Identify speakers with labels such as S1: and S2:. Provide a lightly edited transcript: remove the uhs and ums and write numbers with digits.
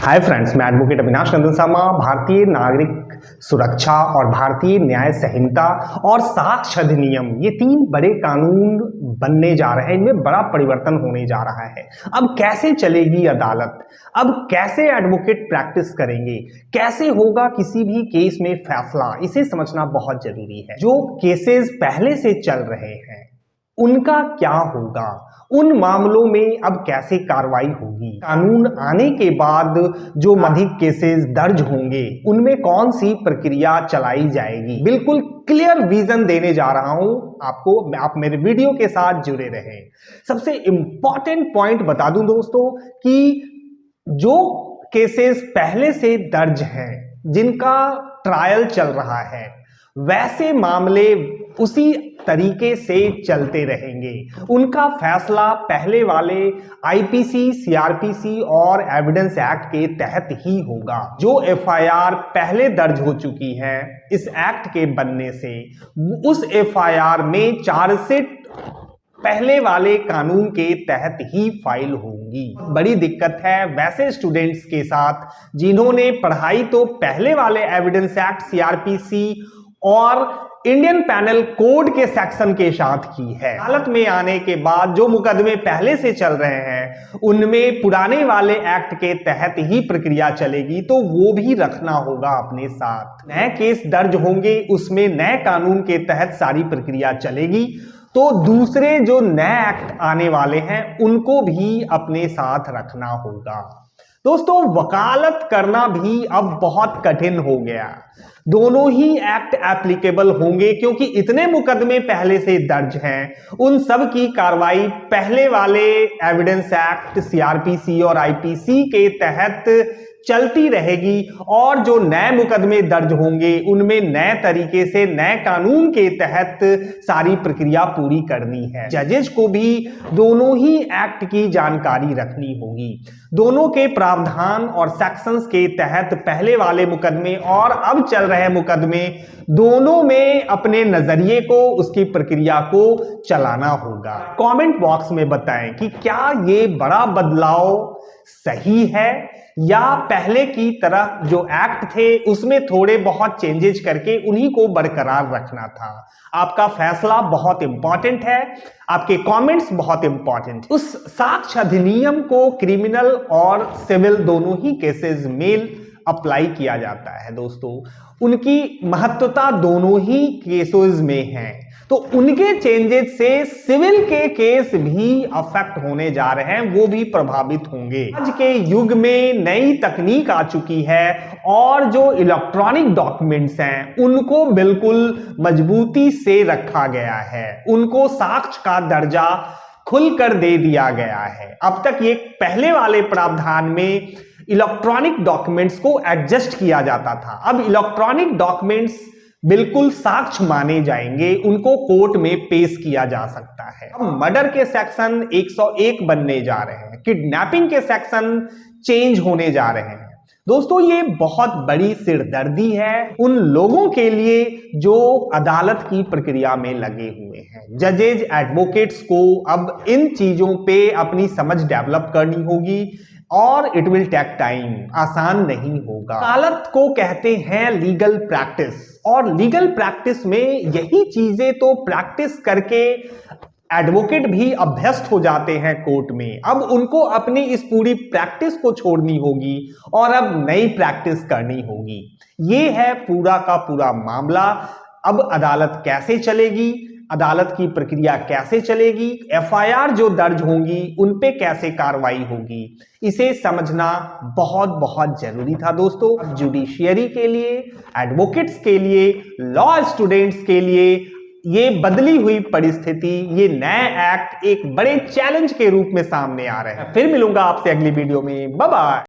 S1: Hi friends, मैं advocate Avinash नंदन शर्मा। भारतीय नागरिक सुरक्षा और भारतीय न्याय संहिता और साक्ष्य अधिनियम, ये तीन बड़े कानून बनने जा रहे हैं। इनमें बड़ा परिवर्तन होने जा रहा है। अब कैसे चलेगी अदालत, अब कैसे एडवोकेट प्रैक्टिस करेंगे, कैसे होगा किसी भी केस में फैसला, इसे समझना बहुत जरूरी है। जो केसेस पहले से चल रहे हैं उनका क्या होगा, उन मामलों में अब कैसे कार्रवाई होगी, कानून आने के बाद जो अधिक केसेस दर्ज होंगे उनमें कौन सी प्रक्रिया चलाई जाएगी, बिल्कुल क्लियर विजन देने जा रहा हूं आपको। आप मेरे वीडियो के साथ जुड़े रहें। सबसे इंपॉर्टेंट पॉइंट बता दूं दोस्तों कि जो केसेस पहले से दर्ज हैं, जिनका ट्रायल चल रहा है, वैसे मामले उसी तरीके से चलते रहेंगे। उनका फैसला पहले वाले आईपीसी, सीआरपीसी और एविडेंस एक्ट के तहत ही होगा। जो एफआईआर पहले दर्ज हो चुकी है इस एक्ट के बनने से, उस एफआईआर में चार्जशीट पहले वाले कानून के तहत ही फाइल होंगी। बड़ी दिक्कत है वैसे स्टूडेंट्स के साथ जिन्होंने पढ़ाई तो पहले वाले एविडेंस एक्ट, सीआरपीसी और इंडियन पैनल कोड के सेक्शन के साथ की है। अदालत में आने के बाद जो मुकदमे पहले से चल रहे हैं उनमें पुराने वाले एक्ट के तहत ही प्रक्रिया चलेगी, तो वो भी रखना होगा अपने साथ। नए केस दर्ज होंगे, उसमें नए कानून के तहत सारी प्रक्रिया चलेगी, तो दूसरे जो नए एक्ट आने वाले हैं उनको भी अपने साथ रखना होगा। दोस्तों, वकालत करना भी अब बहुत कठिन हो गया। दोनों ही एक्ट एप्लीकेबल होंगे क्योंकि इतने मुकदमे पहले से दर्ज हैं। उन सब की कार्रवाई पहले वाले एविडेंस एक्ट, सीआरपीसी और आईपीसी के तहत चलती रहेगी, और जो नए मुकदमे दर्ज होंगे उनमें नए तरीके से नए कानून के तहत सारी प्रक्रिया पूरी करनी है। जजेस को भी दोनों ही एक्ट की जानकारी रखनी होगी। दोनों के प्रावधान और सेक्शंस के तहत पहले वाले मुकदमे और अब चल रहे मुकदमे, दोनों में अपने नजरिए को, उसकी प्रक्रिया को चलाना होगा। कमेंट बॉक्स में बताएं कि क्या ये बड़ा बदलाव सही है या पहले की तरह जो एक्ट थे उसमें थोड़े बहुत चेंजेस करके उन्हीं को बरकरार रखना था। आपका फैसला बहुत इंपॉर्टेंट है, आपके कमेंट्स बहुत इंपॉर्टेंट। उस साक्ष्य अधिनियम को क्रिमिनल और सिविल दोनों ही केसेस में अप्लाई किया जाता है दोस्तों। उनकी महत्वता दोनों ही केसेस में है, तो उनके चेंजेस से सिविल के केस भी अफेक्ट होने जा रहे हैं, वो भी प्रभावित होंगे। आज के युग में नई तकनीक आ चुकी है और जो इलेक्ट्रॉनिक डॉक्यूमेंट्स हैं उनको बिल्कुल मजबूती से रखा गया है, उनको साक्ष्य का दर्जा खुलकर दे दिया गया है। अब तक ये पहले वाले प्रावधान में इलेक्ट्रॉनिक डॉक्यूमेंट्स को एडजस्ट किया जाता था, अब इलेक्ट्रॉनिक डॉक्यूमेंट्स बिल्कुल साक्ष्य माने जाएंगे, उनको कोर्ट में पेश किया जा सकता है। अब मर्डर के सेक्शन 101 बनने जा रहे हैं, किडनैपिंग के सेक्शन चेंज होने जा रहे हैं। दोस्तों, ये बहुत बड़ी सिरदर्दी है उन लोगों के लिए जो अदालत की प्रक्रिया में लगे हुए हैं। जजेज, एडवोकेट्स को अब इन चीजों पे अपनी समझ डेवलप करनी होगी और इट विल टेक टाइम, आसान नहीं होगा। वकालत को कहते हैं लीगल प्रैक्टिस, और लीगल प्रैक्टिस में यही चीजें तो प्रैक्टिस करके एडवोकेट भी अभ्यस्त हो जाते हैं कोर्ट में। अब उनको अपनी इस पूरी प्रैक्टिस को छोड़नी होगी और अब नई प्रैक्टिस करनी होगी। ये है पूरा का पूरा मामला। अब अदालत कैसे चलेगी, अदालत की प्रक्रिया कैसे चलेगी, एफआईआर जो दर्ज होंगी उन पे कैसे कार्रवाई होगी, इसे समझना बहुत बहुत जरूरी था दोस्तों। जुडिशियरी के लिए, एडवोकेट्स के लिए, लॉ स्टूडेंट्स के लिए ये बदली हुई परिस्थिति, ये नए एक्ट एक बड़े चैलेंज के रूप में सामने आ रहे हैं। फिर मिलूंगा आपसे अगली वीडियो में। Bye bye.